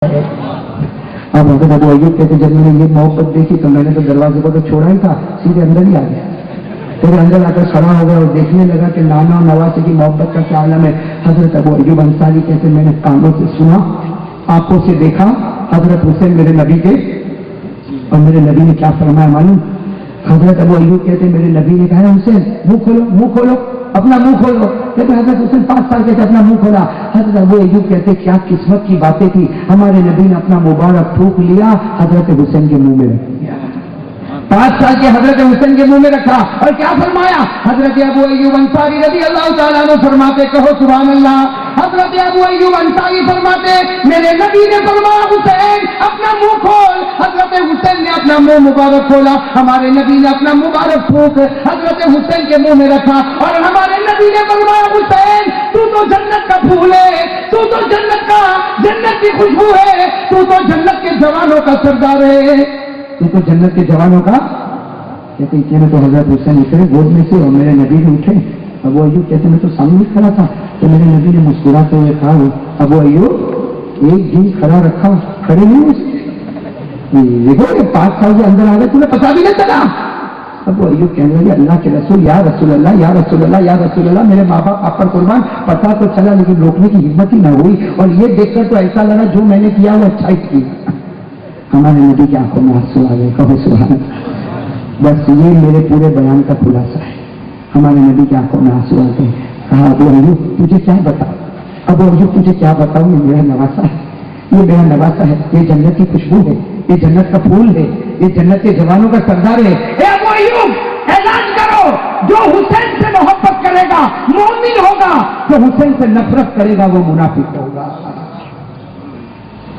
अब हजरत अबू अय्यूब कहते जब मैंने ये मोहब्बत देखी तो मैंने तो दरवाजे को तो छोड़ा ही था, सीधे अंदर ही आ गया। फिर अंदर आकर खड़ा हो गया और देखने लगा कि नाना और नवासे की मोहब्बत का क्या आलम है। हजरत अबू अय्यूब अंसारी कहते मैंने कानों से सुना, आंखों से देखा, हजरत हुसैन मेरे नबी के, और मेरे नबी ने क्या फरमाया मालूम? हजरत अबू अय्यूब कहते मेरे नबी ने कहा हुसैन मुंह खोलो, अपना मुंह खोलो। कहते हजरत हुसैन 5 साल के थे, अपना मुंह खोला। हजरत अबू अय्यूब कहते क्या किस्मत की बातें थी, हमारे नबी ने अपना मुबारक थूक लिया, हजरत हुसैन के मुंह में रख दिया। 5 साल के हजरत हुसैन के मुंह में रखा और क्या फरमाया? हजरत अबू अय्यूब अंसारी रज़ी अल्लाह तआला अन्हु फरमाते, कहो सुभान अल्लाह। हजरत अबू अय्यूब अंसारी फरमाते मेरे नबी ने फरमाया हुसैन अपना मुंह खोल। हजरत हुसैन ने अपना मुंह मुबारक खोला, हमारे नबी ने अपना मुबारक थूक हजरत हुसैन के मुंह में रखा और हमारे नबी ने फरमाया हुसैन तू तो जन्नत का फूल है, तू तो जन्नत की खुशबू है, तू तो जन्नत के जवानों का सरदार है, तू तो जन्नत के जवानों का। कहते इतने तो हजरत हुसैन उठे गोद में से और मेरे नबी भी उठे। अबू अय्यूब कहते मैं तो सामने खड़ा था तो मेरे नबी ने मुस्कुराते हुए कहा अबू अय्यूब एक दिन खड़ा रखा, खड़े नहीं देखो 5 साल के अंदर आ गए, तुम्हें पता भी नहीं चला। अबू अय्यूब कहने लगे अल्लाह के रसूल या रसूल अल्लाह या रसूल अल्लाह या रसूल अल्लाह, मेरे माँ बाप आप पर कुर्बान, पता तो चला लेकिन रोकने की हिम्मत ही ना हुई, और ये देखकर तो ऐसा लगा जो मैंने किया वो अच्छा ही किया। हमारे नबी की आंखों में आंसू आ गए, कहो सुभान अल्लाह। बस ये मेरे पूरे बयान का खुलासा है, हमारे नबी की आंखों में आंसू आ गए। कहा अबू अय्यूब तुझे क्या बताऊं, अबू अय्यूब तुझे क्या बताऊं, ये मेरा नवासा है, ये मेरा नवासा है, ये जन्नत की खुशबू है, ये जन्नत का फूल है, ये जन्नत के जवानों का सरदार है। अबू अय्यूब ऐलान करो जो हुसैन से मोहब्बत करेगा मोमिन होगा, जो हुसैन से नफरत करेगा वो मुनाफिक होगा।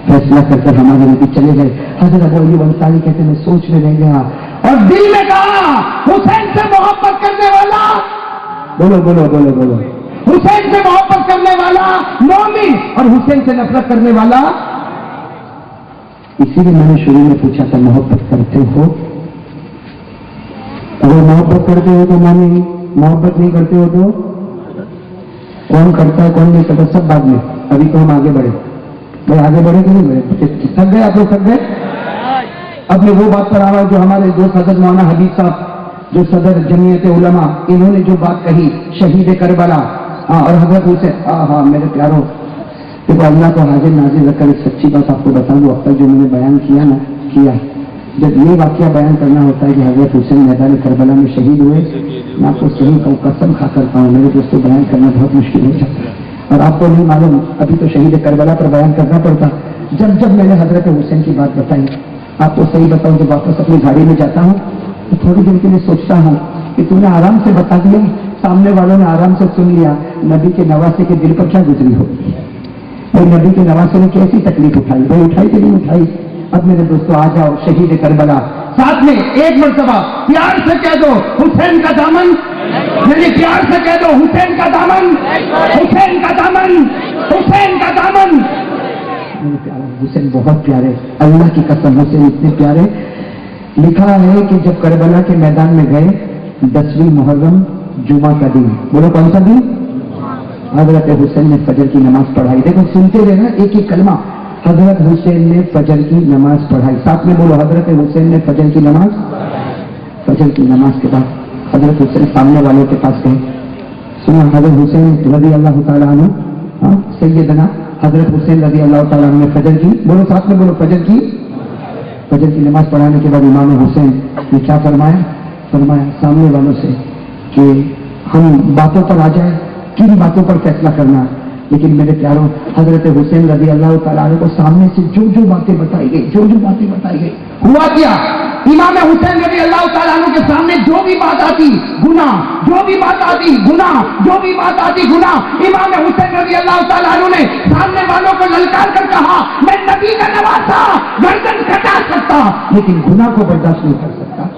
फैसला करके हमारे नबी चले गए। हजरत अबू अय्यूब अंसारी कहते मैं सोच में रह गया और दिल में कहा हुसैन से मोहब्बत करने वाला, बोलो बोलो बोलो बोलो, हुसैन से मोहब्बत करने वाला मोमिन और हुसैन से नफरत करने वाला। इसीलिए मैंने शुरू में पूछा था मोहब्बत करते हो? अगर मोहब्बत करते हो तो मोमिन, मोहब्बत नहीं करते हो तो कौन करता है कौन नहीं करता सब बाद में। अभी तो हम आगे बढ़े, भाई आगे बढ़े कि नहीं बढ़े? थक गए आप लोग, थक गए? अब मैं वो बात पर आ रहा हूं जो हमारे दोस्त हजरत मौलाना हबीब साहब जो सदर जमीयत उलमा, इन्होंने जो बात कही शहीद करबला और हजरत हुसैन, हाँ मेरे प्यारों, देखो अल्लाह को हाजिर नाजिर रखकर एक सच्ची बात आपको बता दूं, अब तक जो मैंने बयान किया जब ये वाकया बयान करना होता है कि हजरत हुसैन मैदान करबला में शहीद हुए, मैं आपको सही कहूँ कसम खा करता हूँ मेरे दोस्तों बयान करना बहुत मुश्किल हो जाता है। और आपको नहीं मालूम अभी तो शहीद करबला पर बयान करना पड़ता। जब मैंने हजरत हुसैन की बात बताई, आपको सही बताऊं जब वापस अपनी गाड़ी में जाता हूँ तो थोड़ी देर के लिए सोचता हूँ कि तूने आराम से बता दिया, सामने वालों ने आराम से सुन लिया, नबी के नवासे के दिल पर क्या गुजरी होगी, भाई नबी के नवासे ने कैसी तकलीफ उठाई, भाई उठाई कि नहीं उठाई। अब मेरे दोस्तों आ जाओ शहीद करबला, साथ में एक मरतबा प्यार से कह दो हुसैन का दामन, मेरे प्यार से कह दो हुसैन का दामन, हुसैन का दामन, हुसैन का दामन। मेरे प्यारे हुसैन बहुत प्यारे, अल्लाह की कसम हुसैन इतने प्यारे। लिखा है कि जब करबला के मैदान में गए 10वीं मुहर्रम जुमा का दिन, बोलो कौन सा दिन? हजरत हुसैन ने फजर की नमाज पढ़ाई। देखो सुनते रहे ना एक एक कलमा, हजरत हुसैन ने फजर की नमाज पढ़ाई, साथ में बोलो हजरत हुसैन ने फजर की नमाज। फजर की नमाज के बाद हजरत हुसैन सामने वालों के पास गए, सुना हजरत हुसैन रज़ी अल्लाह तआला अन्हु, सैयदना हजरत हुसैन रज़ी अल्लाह तआला अन्हु ने फजर की, बोलो साथ में बोलो फजर की नमाज पढ़ाने के बाद इमाम हुसैन ने क्या फरमाया सामने वालों से कि हम बातों पर आ जाए, किन बातों पर फैसला करना। लेकिन मेरे प्यारों हजरत हुसैन रज़ी अल्लाह तआला अन्हु को सामने से जो बातें बताई गई, हुआ क्या? इमाम हुसैन रज़ी अल्लाह तआला अन्हु के सामने जो भी बात आती गुनाह, जो भी बात आती गुनाह। इमाम हुसैन रज़ी अल्लाह तआला अन्हु ने सामने वालों को ललकार कर कहा मैं नबी का नवासा गर्दन कटा सकता लेकिन गुनाह को बर्दाश्त नहीं कर सकता।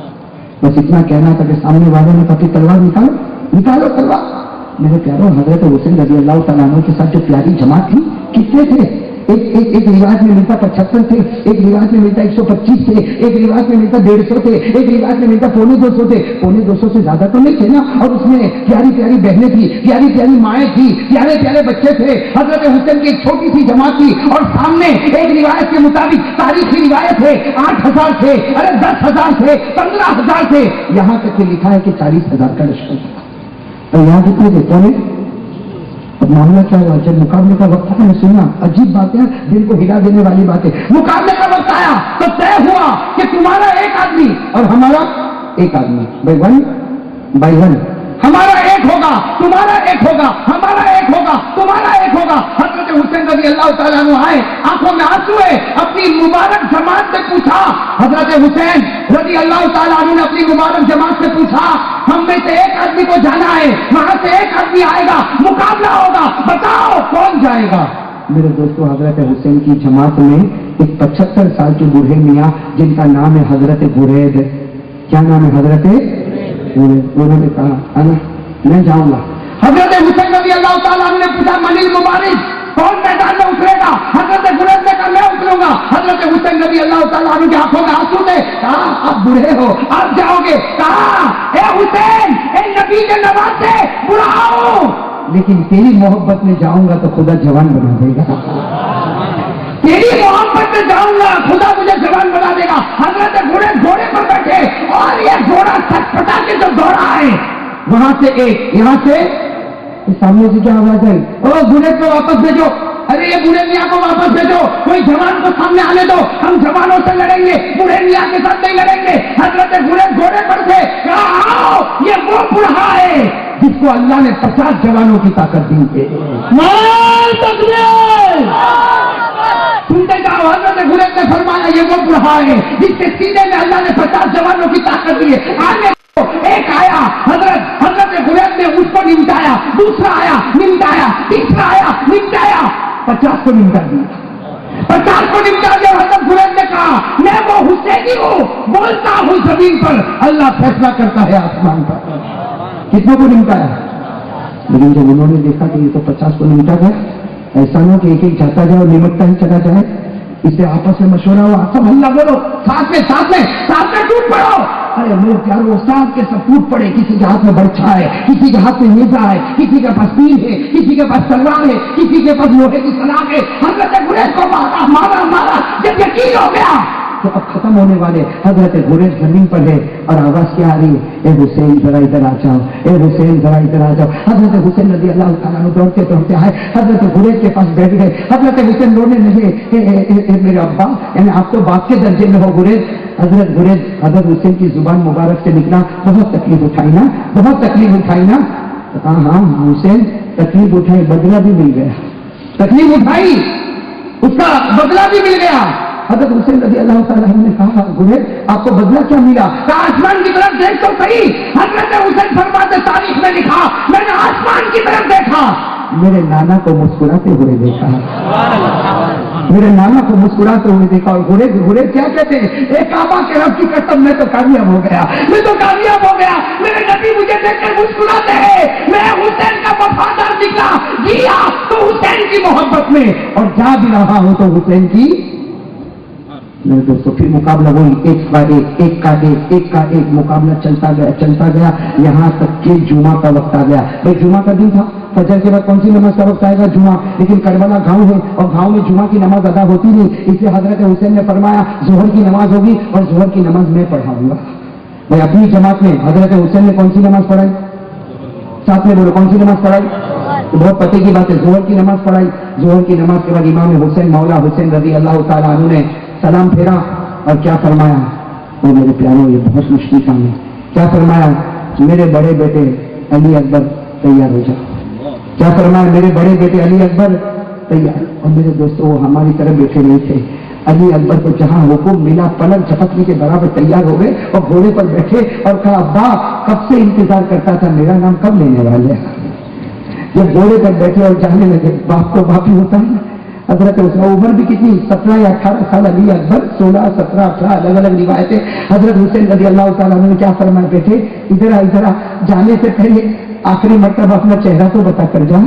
बस इतना कहना था कि सामने वालों ने कहा तलवार निकालो तलवार। मेरे प्यारों हजरत हुसैन रज़ी अल्लाह तआला अन्हु के साथ जो प्यारी जमात थी कितने थे? एक रिवाज में मिलता 75 थे, एक रिवाज में मिलता 125 थे, एक रिवाज में मिलता 150 थे, एक रिवाज में मिलता 250 थे। 250 से ज्यादा तो नहीं थे ना। और उसमें प्यारी प्यारी बहनें थी, प्यारी प्यारी माएँ थी, प्यारे प्यारे बच्चे थे। हजरत हुसैन की एक छोटी सी जमात थी और सामने एक रिवायत के मुताबिक, तारीखी रिवायत है, 8,000 थे, अरे 10,000 थे, 15,000 थे, यहां तक कि लिखा है कि 40,000 का लश्कर था। और यहाँ कितने थे? पौने। अब मामला क्या हुआ? जब मुकाबले का वक्त आया, सुना अजीब बात है, दिल को हिला देने वाली बात है। मुकाबले का वक्त आया तो तय हुआ कि तुम्हारा एक आदमी और हमारा एक आदमी, भाई वन बाई वन, हमारा एक होगा, तुम्हारा एक होगा, हमारा एक होगा, तुम्हारा एक होगा। हजरत हुसैन रज़ी अल्लाह तआला अन्हु आए, आंखों में आंसू है, अपनी मुबारक जमात से पूछा, हजरत हुसैन रज़ी अल्लाह तआला अन्हु ने अपनी मुबारक जमात से पूछा, हम में से एक आदमी को जाना है, वहां से एक आदमी आएगा, मुकाबला होगा, बताओ कौन जाएगा? मेरे दोस्तों, हजरत हुसैन की जमात में एक 75 साल के बूढ़े मियाँ जिनका नाम है हजरत गुरैद। क्या नाम है? हजरत। उन्होंने कहा अना मैं जाऊंगा। हजरत हुसैन रज़ी अल्लाह तआला अन्हु ने पूछा, मनिल मुबारिक, कौन मैदान में उतरेगा? हजरत गुरैद ने कहा मैं उतरूंगा। हजरत हुसैन रज़ी अल्लाह तआला अन्हु की आंखों में आंसू थे। कहा आप बूढ़े हो, आप जाओगे? कहा ए हुसैन, ए नबी के नवासे, बुढ़ाओ, लेकिन तेरी मोहब्बत में जाऊंगा तो खुदा जवान बना देगा। तेरी मोहब्बत में जाऊंगा, खुदा मुझे जवान बना देगा। हजरत गुरैद घोड़े पर बैठे और ये घोड़ा छटपटा के जो दौड़ा है, वहां से एक, यहां से सामने से क्या आवाज आई? ओ गुरैद को वापस भेजो, अरे ये बूढ़े मियाँ को वापस भेजो, कोई जवान को सामने आने दो, हम जवानों से लड़ेंगे, बूढ़े मियाँ के साथ नहीं लड़ेंगे। हजरत गुरैद घोड़े पर थे, कहा आओ, ये वो बुढ़ा है जिसको अल्लाह ने 50 जवानों की ताकत दी है। सुनते जाओ, हजरत गुरैद ने फरमाया ये वो बुढ़ा है जिसके सीने में अल्लाह ने 50 जवानों की ताकत दी है। आने एक आया, हजरत गुरैद ने उसको निमटाया, दूसरा आया निमटाया, तीसरा आया निमटाया, 50 को निमटा दिया। 50 को निमटा दिया। हजरत गुरैद ने कहा मैं वो हुसैनी हूँ, बोलता हूँ जमीन पर, अल्लाह फैसला करता है आसमान पर। कितनों को निमटाया? लेकिन जब उन्होंने देखा कि ये तो 50 को निमटा गया, ऐसा ना कि एक एक जाता जाए और निमटता ही चला जाए, इससे आपस में मशवरा हुआ, सब हल्ला बोलो, साथ में टूट पड़ो। अरे मेरे प्यारों, साथ के सब टूट पड़े। किसी के हाथ में बर्छा है, किसी के हाथ में नेजा है, किसी के पास तीर है, किसी के पास तलवार है, किसी के पास लोहे की सलाख है। हजरत गुरैद को मारा। जब यकीन हो गया तो अब खत्म होने वाले, हजरत गुरैद जमीन पर है और आवाज क्या आ रही है? ए हुसैन जरा इधर आ जाओ, ए हुसैन जरा इधर आ जाओ। हजरत हुसैन रज़ी अल्लाह तआला अन्हु दौड़ते दौड़ते आए, हजरत गुरैद के पास बैठ गए। हजरत हुसैन रोने लगे, मेरे अब्बा, यानी आप तो बाप के दर्जे में हो गुरैद। हजरत हुसैन की जुबान मुबारक से निकला, बहुत तकलीफ उठाई ना, बहुत तकलीफ उठाई ना। हाँ हुसैन, तकलीफ उठाई, बदला भी मिल गया। तकलीफ उठाई, उसका बदला भी मिल गया। हजरत हुसैन रज़ी अल्लाह तआला अन्हु ने कहा गुरैद आपको बदला क्या मिला? कहा आसमान की तरफ देख तो सही। हजरत हुसैन फरमाते, तारीख में लिखा, मैंने आसमान की तरफ देखा, मेरे नाना को मुस्कुराते हुए देखा, मेरे नाना को मुस्कुराते हुए देखा। और गुरैद क्या कहते हैं? एक काबा के रब की कसम, मैं तो कामयाब हो गया, मेरे नबी मुझे देखकर मुस्कुराते हैं, मैं हुसैन का वफादार निकला, जिया तो हुसैन की मोहब्बत में और जा भी रहा हूं तो हुसैन की। मेरे दोस्तों, फिर मुकाबला वही, एक का एक मुकाबला चलता गया, यहाँ तक कि जुमा का वक्त आ गया। भाई जुमा का दिन था, फजर के बाद कौन सी नमाज का वक्त आएगा? जुमा। लेकिन करबला गांव है और गांव में जुमा की नमाज अदा होती नहीं, इसलिए हजरत हुसैन ने फरमाया जोहर की नमाज होगी और जोहर की नमाज मैं पढ़ाऊंगा। भाई अपनी जमात में हजरत हुसैन ने कौन सी नमाज पढ़ाई? साथ में बोलो, कौन सी नमाज पढ़ाई? तो बहुत पते की बात है, जोहर की नमाज पढ़ाई। जोहर की नमाज के बाद इमाम हुसैन मौला हुसैन रज़ी अल्लाह तआला अन्हु ने सलाम फेरा और क्या फरमाया? वो मेरे प्यारों, ये बहुत मुश्किल काम है। क्या फरमाया? मेरे बड़े बेटे अली अकबर तैयार हो जाओ। क्या फरमाया? मेरे बड़े बेटे अली अकबर तैयार। और मेरे दोस्तों, वो हमारी तरफ बैठे नहीं थे। अली अकबर को जहां हुक्म मिला, पलक झपकने के बराबर तैयार हो गए और घोड़े पर बैठे और कहा अब्बा कब से इंतजार करता था, मेरा नाम कब लेने वाले? जब घोड़े पर बैठे और जाने लगे, बाप को बाप ही होता है। हजरत उसमें उम्र भी कितनी, 17 या 18 साल अली अकबर, 16, 17, 18 अलग अलग रिवायतें। हजरत हुसैन रज़ी अल्लाह तआला अन्हु ने क्या फरमाया? बेटे इधर आ, जाने से पहले आखिरी मर्तबा अपना चेहरा तो बता कर जा।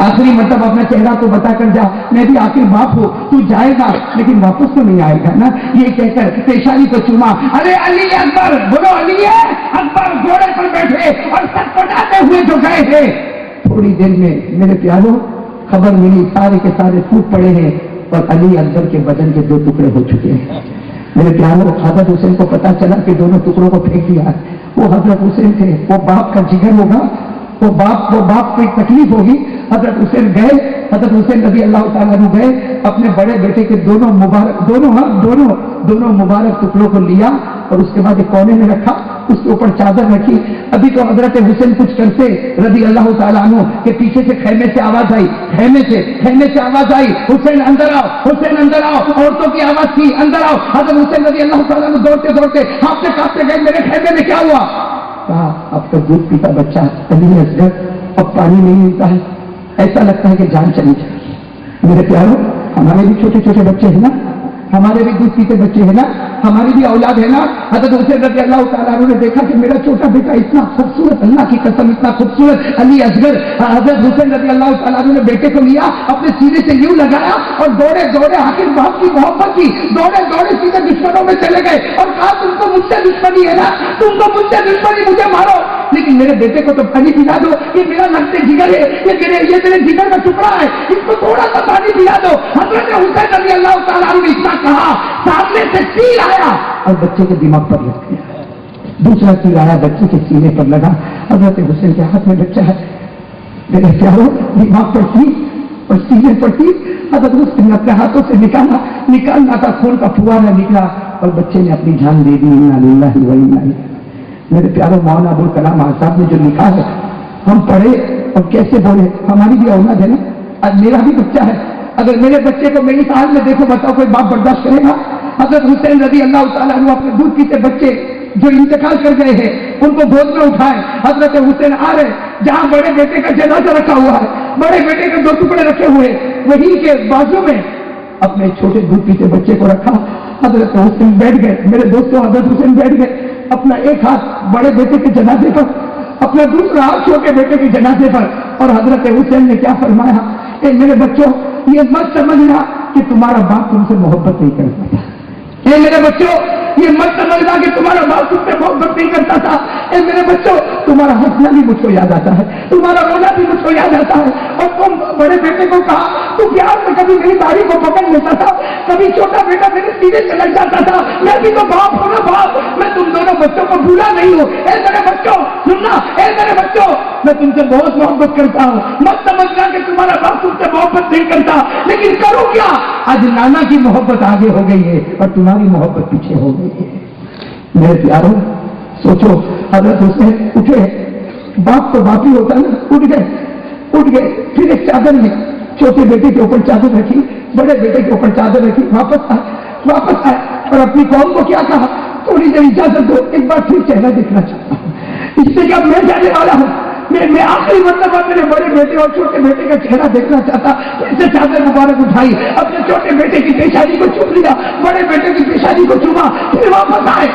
आखिरी मतलब अपना चेहरा तो बता कर जा, मैं भी आखिर बाप हूँ, तू जाएगा लेकिन वापस तो नहीं आएगा ना, ये कहकर पेशानी को चूमा। अरे अली अकबर, बोलो अली अकबर घोड़े पर बैठे और सटपटाते हुए जो गए थे, थोड़ी देर में मेरे प्यारों खबर मिली सारे के सारे फूट पड़े हैं और अली अकबर के बदन के 2 टुकड़े हो चुके हैं। मेरे प्यारों हजरत हुसैन को पता चला कि दोनों टुकड़ों को फेंक दिया। वो हजरत हुसैन थे, वो बाप का जिगर होगा, वो बाप को एक तकलीफ होगी। हजरत हुसैन गए, हजरत हुसैन रज़ी अल्लाह ताला अन्हु गए, अपने बड़े बेटे के दोनों मुबारक टुकड़ों को लिया और उसके बाद एक कोने में रखा, उसके ऊपर चादर रखी। अभी तो हजरत हुसैन कुछ करते रज़ी अल्लाह ताला अन्हु के पीछे से खैमे से आवाज आई, खैमे से आवाज आई, हुसैन अंदर आओ, हुसैन अंदर आओ। औरतों की आवाज थी, अंदर आओ। हजरत हुसैन रज़ी अल्लाह ताला अन्हु दौड़ते दौड़ते कांपते कांपते गए, मेरे खैमे में क्या हुआ? कहा अब तो दूध पीता बच्चा अली असगर, अब पानी नहीं मिलता है, ऐसा लगता है कि जान चली जाए। मेरे प्यारों हमारे भी छोटे छोटे बच्चे हैं ना, हमारे भी दूध पीते बच्चे हैं ना, हमारी भी औलाद है ना। हज़रत हुसैन रज़ी अल्लाह ताला अन्हु ने देखा कि मेरा छोटा बेटा इतना खूबसूरत, अल्लाह की कसम इतना खूबसूरत अली असगर। हज़रत हुसैन रज़ी अल्लाह ताला अन्हु ने बेटे को लिया, अपने सीने से यूं लगाया और दौड़े दौड़े आखिर बाप की मोहब्बत की, दौड़े दौड़े सीधे दुश्मनों में चले गए और कहा तुमको मुझसे दुश्मनी है ना, तुमको मुझसे दुश्मनी, मुझे मारो लेकिन मेरे बेटे को तो पानी पिला दो, ये मेरा लगते जिगर है, ये मेरे जिगर का टुकड़ा है, इसको थोड़ा सा पानी पिला दो। हज़रत हुसैन रज़ी अल्लाह ताला अन्हु ने इतना कहा, सामने से तीर आया और बच्चे के दिमाग पर लग गया। दूसरा तीर आया, बच्चे के सीने पर लगा। हज़रत हुसैन के हाथ में बच्चा है, मेरे प्यारों दिमाग पर तीर और सीने पर तीर। हज़रत हुसैन ने अपने हाथों से निकालना था, खून का फुवारा निकला और बच्चे ने अपनी जान दे दी। इन्ना लिल्लाहि व इन्ना इलैहि। मेरे प्यारों मौलाना अबुल कलाम आज़ाद ने जो लिखा है, हम पढ़े और कैसे बोले, हमारी भी औलाद है ना, आज मेरा भी बच्चा है, अगर मेरे बच्चे को मेरी हाल में देखो, बताओ कोई बाप बर्दाश्त करेगा? हज़रत हुसैन रज़ी अल्लाह ताला अन्हु अपने दूध पीते बच्चे जो इंतकाल कर गए हैं उनको गोद में उठाए। हज़रत हुसैन आ रहे, जहां बड़े बेटे का जनाजा रखा हुआ है, बड़े बेटे के 2 टुकड़े रखे हुए, वहीं के बाजू में अपने छोटे दूध पीते बच्चे को रखा। हज़रत हुसैन बैठ गए, मेरे दोस्तों हज़रत हुसैन बैठ गए, अपना एक हाथ बड़े बेटे के जनाजे पर, अपना दूसरा हाथ छोटे बेटे के जनाजे पर, और हज़रत हुसैन ने क्या फरमाया, ए मेरे बच्चों ये मत समझना कि तुम्हारा बाप तुमसे मोहब्बत नहीं करता था। ए मेरे बच्चों ये मत समझना कि तुम्हारा बाप तुमसे मोहब्बत नहीं करता था। ए मेरे बच्चों तुम्हारा हंसना भी मुझको याद आता है, तुम्हारा रोना भी मुझको याद आता है। और तुम बड़े बेटे को कहा, तू प्यार में कभी मेरी दाढ़ी को पकड़ लेता था, कभी छोटा बेटा मेरे सीने से लग जाता था, मैं भी तो बाप हूं ना बाप, मैं तुम दोनों बच्चों को भूला नहीं हूं। ए मेरे बच्चों सुनना, ए मेरे बच्चों मैं तुमसे बहुत मोहब्बत करता हूं, मत समझना कि तुम्हारा बाप तुमसे मोहब्बत नहीं करता, लेकिन करूं क्या, आज नाना की मोहब्बत आगे हो गई है और तुम्हारी मोहब्बत पीछे हो गई है। मेरे प्यारों सोचो, हज़रत हुसैन उठे, बाप तो बाप ही होता ना, उठ गए, फिर एक चादर में छोटे बेटे के ऊपर चादर रखी, बड़े बेटे के ऊपर चादर रखी, वापस आए और अपनी कौम को क्या कहा, थोड़ी देर इजाजत दो, एक बार फिर चेहरा देखना चाहता हूं। इससे क्या मैं जाने वाला हूं, मैं आखिरी मतलब मेरे बड़े बेटे और छोटे बेटे का चेहरा देखना चाहता। इससे चादर मुबारक उठाई, अपने छोटे बेटे की पेशानी को चूम लिया, बड़े बेटे की पेशानी को चूमा, फिर वापस आए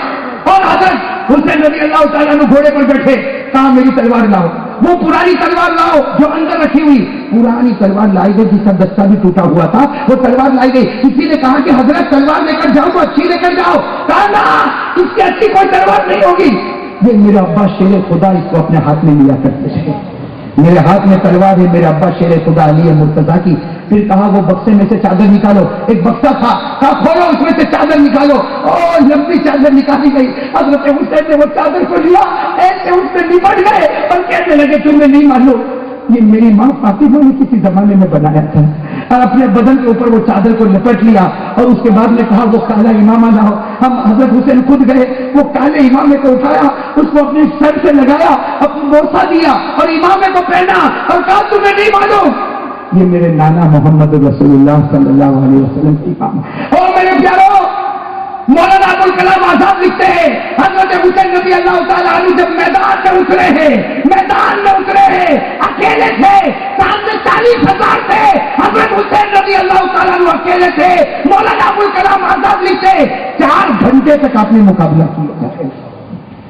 और हज़रत हुसैन रज़ी अल्लाह ताला अन्हु घोड़े पर बैठे। कहा मेरी तलवार लाओ, वो पुरानी तलवार लाओ जो अंदर रखी हुई, पुरानी तलवार लाई गई जिसका दस्ता भी टूटा हुआ था, वो तलवार लाई गई। किसी ने कहा कि हजरत तलवार लेकर जाओ तो अच्छी लेकर जाओ, कहा ना इससे अच्छी कोई तलवार नहीं होगी। ये मेरे अब्बा शेर खुदा इसको अपने हाथ में लिया करते थे, मेरे हाथ में तलवार है, मेरे अब्बा शेर खुदा अली मुर्तजा की। फिर कहा वो बक्से में से चादर निकालो, एक बक्सा था, कहा खोलो उसमें से चादर निकालो, और लंबी चादर निकाली गई। हज़रत हुसैन ने वो चादर को लिया, ऐसे उससे निपट गए और कहने लगे तुम्हें नहीं मालूम ये मेरी माँ फातिमा ने किसी जमाने में बनाया था, और अपने बदन के ऊपर वो चादर को लपेट लिया और उसके बाद में कहा वो काला इमामा लाओ। हम हज़रत हुसैन खुद गए, वो काले इमामे को उठाया, उसको अपने सर से लगाया, अपनी बोसा दिया और इमामे को पहना और कहा तुम्हें नहीं मालूम ये मेरे नाना मोहम्मद रसूलुल्लाह सल्लल्लाहु अलैहि वसल्लम की इमाम। और मेरे प्यारों मौलाना अबुल कलाम आज़ाद लिखते हैं, हज़रत हुसैन रज़ी अल्लाह ताला अन्हु जब मैदान में उतरे हैं, अकेले थे, सामने 40,000 थे, हज़रत हुसैन रज़ी अल्लाह ताला अन्हु अकेले थे। मौलाना अबुल कलाम आज़ाद लिखते हैं 4 घंटे तक आपने मुकाबला किया।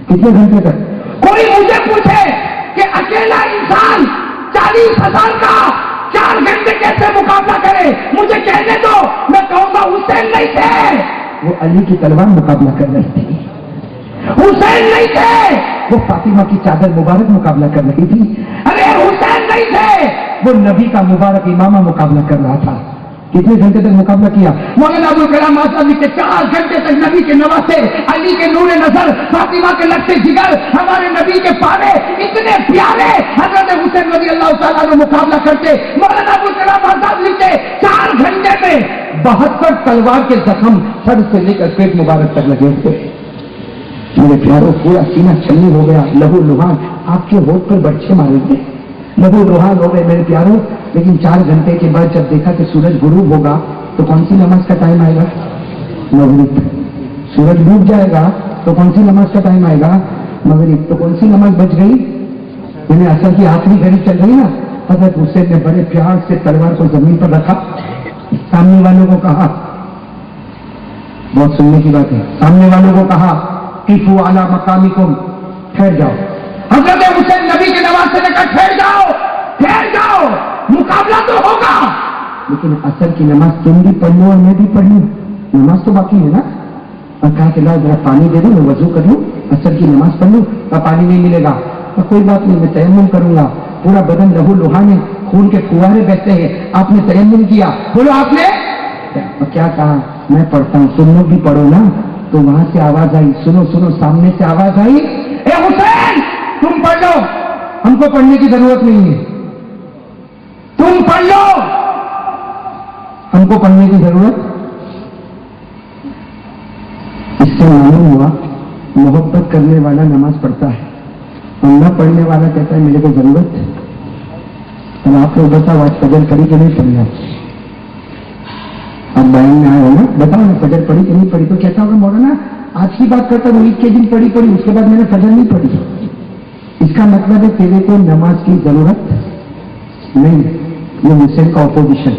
कितने घंटे तक? कोई मुझे पूछे कि अकेला इंसान 40,000 का 4 گھنٹے کیسے مقابلہ کرے؟ مجھے کہنے دو، میں کہوں گا حسین نہیں تھے، وہ علی کی تلوار مقابلہ کر رہی تھی۔ حسین نہیں تھے، وہ فاطمہ کی چادر مبارک مقابلہ کر رہی تھی۔ ارے حسین نہیں تھے، وہ نبی کا مبارک امامہ مقابلہ کر رہا تھا۔ کتنے گھنٹے تک مقابلہ کیا؟ مولانا ابوالکلام آزاد کے 4 گھنٹے تک نبی کے نواسے، علی کے نور نظر، فاطمہ کے لگتے جگر، ہمارے نبی کے پارے اتنے پیارے حضرت حسین رضی اللہ تعالیٰ نے مقابلہ کرتے۔ مولانا ابوالکلام آزاد لکھتے 4 گھنٹے میں 72 تلوار کے زخم سر سے لے کر پیٹ مبارک تک لگے تھے۔ میرے پیاروں، پورا سینہ چھلنی ہو گیا، لہو لہان، آپ کے ہوٹ پر برچھے مارے گئے، لہو لہان ہو گئے میرے پیاروں۔ لیکن 4 گھنٹے کے بعد جب دیکھا کہ سورج غروب ہوگا تو کون سی نماز کا ٹائم آئے گا؟ مغرب۔ سورج ڈوب جائے گا تو کون سی نماز کا ٹائم آئے گا؟ مغرب۔ تو کون سی نماز بچ گئی؟ یعنی اثر کی آخری گھڑی چل رہی نا۔ حضرت حسین نے بڑے پیار سے تلوار کو زمین پر رکھا، سامنے والوں کو کہا، بہت سننے کی بات ہے، سامنے والوں کو کہا قفوا علی مقامکم، ٹھہر جاؤ۔ حضرت حسین نبی کے نواز سے لے کر ٹھہر جاؤ، ٹھہر جاؤ، مقابلہ تو ہوگا، لیکن اثر کی نماز تم بھی پڑھ لو اور میں بھی پڑھ لوں، نماز تو باقی ہے نا۔ اور کہا کہ لاؤ ذرا پانی دے دو، میں وضو کر لوں، اثر کی نماز پڑھ لوں۔ کا پانی نہیں ملے گا تو کوئی بات نہیں، میں تیمم کروں گا، پورا بدن لہو لہان ہے، خون کے فوارے بہتے ہیں، آپ نے تیمم کیا، بولو آپ نے کیا کہا؟ میں پڑھتا ہوں، تم لوگ بھی پڑھو نا۔ تو وہاں سے آواز آئی، سنو سنو، سامنے سے آواز آئی، اے حسین تم پڑھ لو، ہم کو پڑھنے کی ضرورت نہیں ہے، تم پڑھ لو، ہم کو پڑھنے کی ضرورت۔ اس سے معلوم ہوا محبت کرنے والا نماز پڑھتا ہے اور نہ پڑھنے والا کہتا ہے میرے کو ضرورت۔ اب آپ لوگ بتاؤ آج فجر پڑھی کہ نہیں پڑھی؟ اب بیان میں آئے ہو نا، بتاؤ نا فجر پڑھی کہ نہیں پڑھی؟ تو کہتا ہوگا مولانا آج کی بات کرتا ہوں، عید کے دن پڑھی اس کے بعد میں نے فجر نہیں پڑھی۔ اس کا مطلب ہے تیرے کو نماز کی ضرورت نہیں، یہ حسین کا اپوزیشن،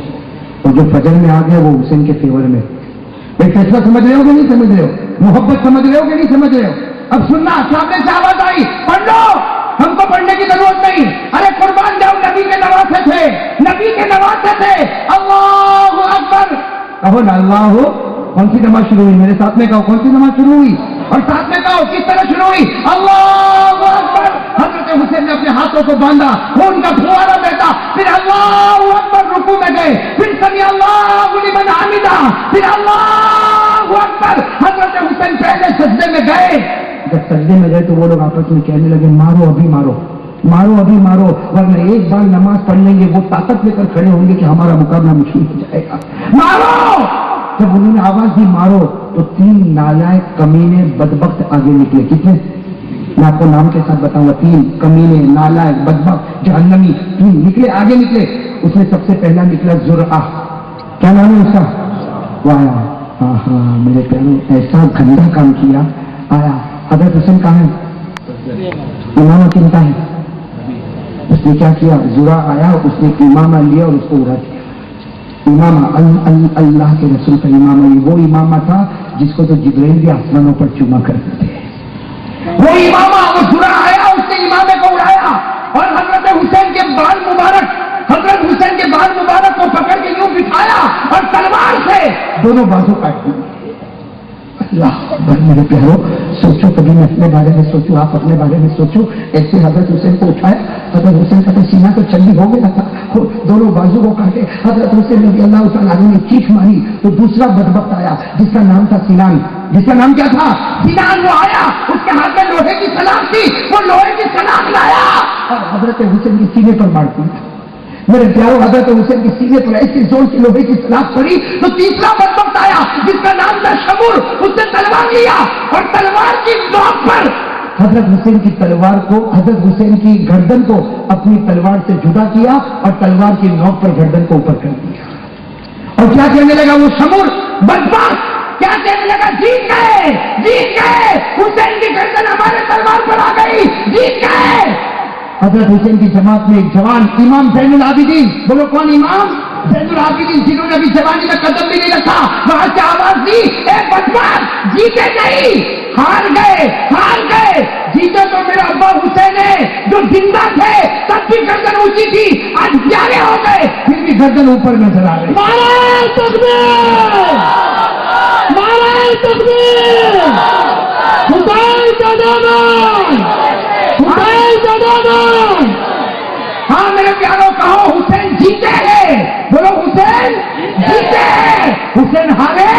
اور جو فجر میں آ گیا وہ حسین کے فیور میں۔ بھائی فیصلہ سمجھ رہے ہو کہ نہیں سمجھ رہے ہو؟ محبت سمجھ رہے ہو کہ نہیں سمجھ رہے ہو؟ اب سننا، سامنے سے آواز آئی، پڑھ لو، ہم کو پڑھنے کی ضرورت نہیں۔ ارے قربان جاؤ، نبی کے نواسے تھے، نبی کے نواسے تھے۔ اللہ اکبر، کہو نا اللہ ہو۔ کون سی نماز شروع ہوئی؟ میرے ساتھ میں کہو، کون سی نماز شروع ہوئی؟ اور ساتھ میں کہو کس طرح شروع ہوئی؟ اللہ اکبر۔ حضرت حسین نے اپنے ہاتھوں کو باندھا، خون کا فوارہ بہتا، پھر اللہ اکبر، رکوع میں گئے، پھر سمی اللہ لمن حمدہ، پھر اللہ اکبر۔ حضرت حسین پہلے سجدے میں گئے، جب سجدے میں گئے تو وہ لوگ آپس میں کہنے لگے مارو ابھی مارو، مارو ابھی مارو، ورنہ ایک بار نماز پڑھ لیں گے وہ طاقت لے کر کھڑے ہوں گے کہ ہمارا مقابلہ مشکل ہو جائے گا، مارو۔ جب انہوں نے آواز دی مارو تو 3 نالائق کمینے بدبخت آگے نکلے۔ کتنے؟ میں آپ کو نام کے ساتھ بتاؤں گا، 3 کمینے، نالائق، بدبخت، جہنمی، 3 نکلے، آگے نکلے۔ اس میں سب سے پہلا نکلا زرعہ، کیا نام ہے اس کا؟ وہ آیا، ہاں ہاں میرے پیاروں، ایسا گندا کام کیا، آیا۔ حضرت حسین کہاں ہے؟ امامہ کنتا ہے؟ اس نے کیا کیا؟ زرعہ آیا، اس نے امامہ لیا اور اس کو اڑا دیا۔ امامہ اللہ کے رسول کا امامہ، وہ امامہ تھا جس کو تو جبرائیل بھی آسمانوں پر چوما کرتے تھے، وہ امامہ، وہ زرعہ آیا، اس نے امامے کو اڑایا، اور حضرت حسین کے بال مبارک، حضرت حسین کے بال مبارک کو پکڑ کے یوں بٹھایا اور تلوار سے دونوں بازو کاٹ دیے۔ اللہ اکبر میرے پیاروں، سوچو، کبھی میں اپنے بارے میں سوچوں، آپ اپنے بارے میں سوچو، ایسے حضرت حسین کو اٹھایا، حضرت حسین کا تو سینہ تو چلی ہو گیا تھا، دونوں بازو کو کاٹے، حضرت حسین رضی اللہ تعالیٰ عنہ نے چیخ ماری تو دوسرا بدبخت آیا جس کا نام تھا سنان، جس کا نام کیا تھا؟ سنان۔ وہ آیا، اس کے ہاتھ میں لوہے کی سلام تھی، وہ لوہے کی سلام لایا اور حضرت حسین کے سینے پر مار دیا۔ میرے پیاروں، حضرت حسین کے سینے پر ایسی زور کی لوہے کی سلاخ پڑی تو تیسرا بدبخت آیا جس کا نام تھا شمر، اس نے تلوار لیا اور تلوار کی نوک پر حضرت حسین کی تلوار کو، حضرت حسین کی گردن کو اپنی تلوار سے جدا کیا اور تلوار کی نوک پر گردن کو اوپر کر دیا۔ اور کیا کہنے لگا وہ شمر بدبخت؟ کیا کہنے لگا؟ جیت گئے، جیت گئے، حسین کی گردن ہمارے تلوار پر آ گئی، جیت گئے۔ حضرت حسین کی جماعت میں ایک جوان امام زین العابدین، بولو کون امام؟ زین العابدین جنہوں نے ابھی جوانی میں قدم بھی نہیں رکھا، وہاں سے آواز دی، اے بدماش جیتے نہیں، ہار گئے، جیتے تو میرا ابا حسین ہے جو زندہ تھے تب بھی گردن اونچی تھی، آج پیارے ہو گئے پھر بھی گردن اوپر نظر آ رہے. نعرہ تکبیر، نعرہ تکبیر، حسین کا نام، حسین کا نام. ہاں میرے پیاروں کہو حسین جیتے ہیں، بولو حسین جیتے ہیں، حسین ہارے.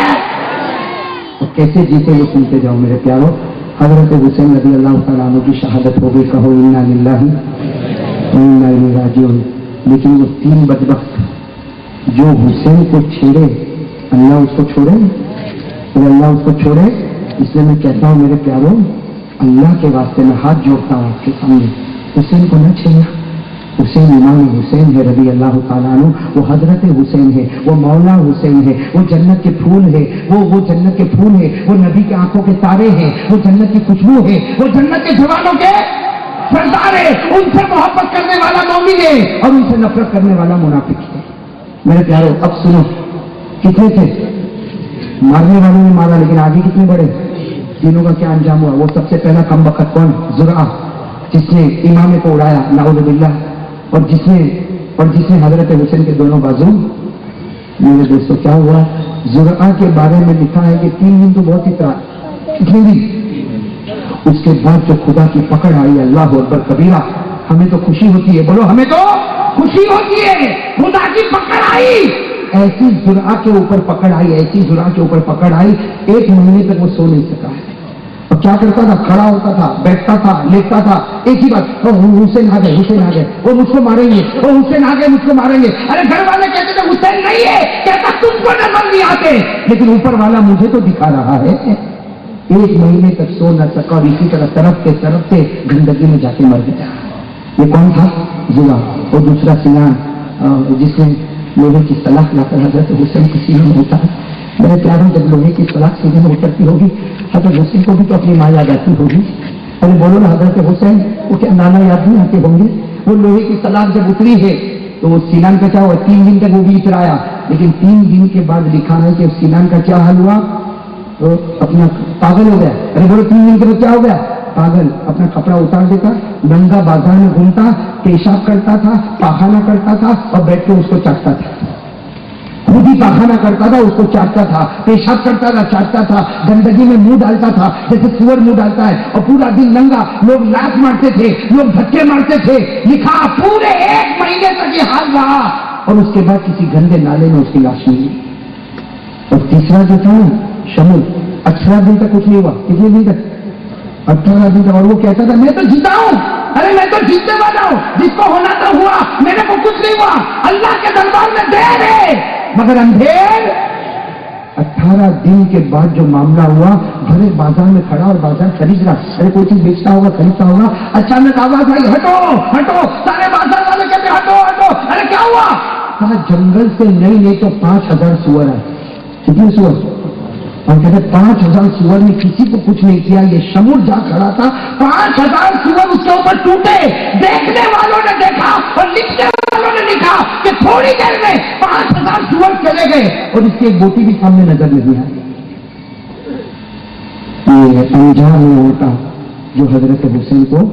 کیسے جیتے وہ سنتے جاؤ میرے پیاروں. حضرت حسین رضی اللہ تعالیٰ عنہ کی شہادت ہو گئی، کہو انا للہ و انا الیہ راجعون. لیکن وہ تین بدبخت جو حسین کو چھیڑے، اللہ اس کو چھوڑے، اللہ اس کو چھوڑے. اس لیے میں کہتا ہوں میرے پیاروں، اللہ کے واسطے میں ہاتھ جوڑتا ہوں آپ کے سامنے، حسین کو نہ چھیڑنا. حسین امام حسین ہے رضی اللہ تعالیٰ عنہ، وہ حضرت حسین ہے، وہ مولا حسین ہے، وہ جنت کے پھول ہے، وہ جنت کے پھول ہے، وہ نبی کے آنکھوں کے تارے ہیں، وہ جنت کی خوشبو ہے، وہ جنت کے جوانوں کے سردار ہے. ان سے محبت کرنے والا مومن ہے اور ان سے نفرت کرنے والا منافق ہے. میرے پیاروں اب سنو، کتنے تھے مارنے والوں نے مارا، لیکن آگے کتنے بڑے. تینوں کا کیا انجام ہوا؟ وہ سب سے پہلا کم وقت کون؟ زرعہ، جس نے امام کو اڑایا نعوذ باللہ، اور جس نے حضرت حسین کے دونوں بازو. میرے دوستوں کیا ہوا؟ زرعہ کے بارے میں لکھا ہے کہ 3 دن تو بہت ہی کتنے دن، اس کے بعد جو خدا کی پکڑ آئی، اللہ اکبر کبیرہ. ہمیں تو خوشی ہوتی ہے، بولو ہمیں تو خوشی ہوتی ہے، خدا کی پکڑ آئی. ایسی زرعہ کے اوپر پکڑ آئی، ایسی زرعہ کے اوپر پکڑ آئی، 1 مہینے تک وہ سو نہیں سکا ہے. اور کیا کرتا تھا؟ کھڑا ہوتا تھا، بیٹھتا تھا، لیٹتا تھا، ایک ہی بات، حسین آ گئے، حسین آ گئے، وہ مجھ کو ماریں گے، وہ حسین آ گئے مجھ کو ماریں گے. ارے گھر والے کہتے تھے حسین نہیں ہے، کہتا تم کو نظر نہیں آتے، لیکن اوپر والا مجھے تو دکھا رہا ہے. 1 مہینے تک سو نہ سکا اور اسی طرح طرف سے گندگی میں جا کے مر گیا. یہ کون تھا؟ زرعہ. اور دوسرا سنان، جس نے لوہے کی سلاخ لا کر حضرت حسین کی سینے میں ہوتا ہے. میرے پیاروں جب لوہے کی سلاخ سینے میں اترتی ہوگی، حضرت حسین کو بھی تو اپنی ماں یاد آتی ہوگی. ارے بولو نا، حضرت حسین وہ کیا نانا یاد نہیں آتے ہوں گے؟ وہ لوہے کی سلاخ جب اتری ہے تو وہ سینان کا کیا ہوا؟ 3 دن تک وہ بھی اترایا، لیکن 3 دن کے بعد لکھا ہے کہ سینان کا کیا حال ہوا؟ تو اپنا پاگل ہو گیا. ارے بولو 3 دن کے بعد کیا ہو گیا؟ پاگل. اپنا کپڑا اتار دیتا، ننگا بازار میں گھومتا، پیشاب کرتا تھا، پاخانہ کرتا تھا اور بیٹھ کے اس کو چاٹتا تھا. خود ہی پاخانہ کرتا تھا، اس کو چاٹتا تھا، پیشاب کرتا تھا، چاٹتا تھا، گندگی میں منہ ڈالتا تھا جیسے سور منہ ڈالتا ہے، اور پورا دن ننگا. لوگ لات مارتے تھے، لوگ دھکے مارتے تھے. لکھا پورے 1 مہینے تک یہ حال رہا اور اس کے بعد کسی گندے نالے میں اس کی لاش ملی. اور تیسرا جو تھا نا شمول، 18 دن تک کچھ نہیں ہوا. کتنے دن تک؟ 18 دن تک. اور وہ کہتا تھا میں تو جیتا ہوں، ارے میں تو جیتنے والا ہوں، جس کو ہونا تھا ہوا، میرے کو کچھ نہیں ہوا، اللہ کے دربار میں دیر ہے مگر اندھیر. 18 دن کے بعد جو معاملہ ہوا، بھرے بازار میں کھڑا اور بازار خرید رہا. ارے کوئی چیز بیچتا ہوگا، خریدتا ہوگا. اچانک آواز آئی ہٹو ہٹو، سارے بازار والے کہتے ہٹو ہٹو. ارے کیا ہوا؟ کہا جنگل سے نہیں تو 5000 سور ہے. کتنے سور؟ اور کہتے 5000 سور نے کسی کو کچھ نہیں کیا. یہ شمول جا کھڑا تھا، 5000 سور اس کے اوپر ٹوٹے. دیکھنے والوں نے دیکھا اور لکھنے والوں نے لکھا کہ تھوڑی دیر میں 5000 سور چلے گئے اور اس کی ایک بوٹی بھی سامنے نظر نہیں آئی. یہ انجام ہوتا جو حضرت حسین کو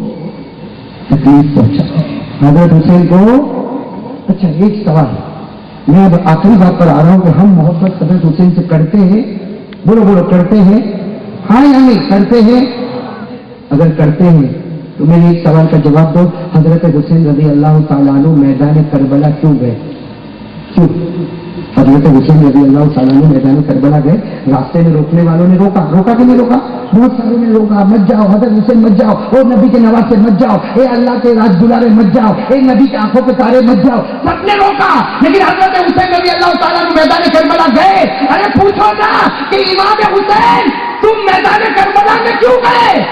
تکلیف پہنچا. حضرت حسین کو. اچھا ایک سوال، میں اب آخری بات پر آ رہا ہوں کہ ہم محبت حضرت حسین سے کرتے ہیں؟ بولو کرتے ہیں؟ ہاں یا نہیں کرتے ہیں؟ اگر کرتے ہیں تو میرے ایک سوال کا جواب دو. حضرت حسین رضی اللہ تعالیٰ عنہ میدان کربلا کیوں گئے؟ کیوں حضرت حسین رضی اللہ تعالیٰ عنہ میدان کربلا گئے؟ راستے میں روکنے والوں نے روکا کہ نہیں روکا؟ بہت سارے نے روکا، مت جاؤ حضرت حسین مت جاؤ، اور نبی کے نواسے مت جاؤ، اے اللہ کے راج دلارے مت جاؤ، اے نبی کے آنکھوں کے تارے مت جاؤ. سب نے روکا، لیکن حضرت حسین رضی اللہ تعالیٰ عنہ میدان کربلا گئے. ارے پوچھو نا کہ امام حسین تم میدان کربلا میں کیوں گئے؟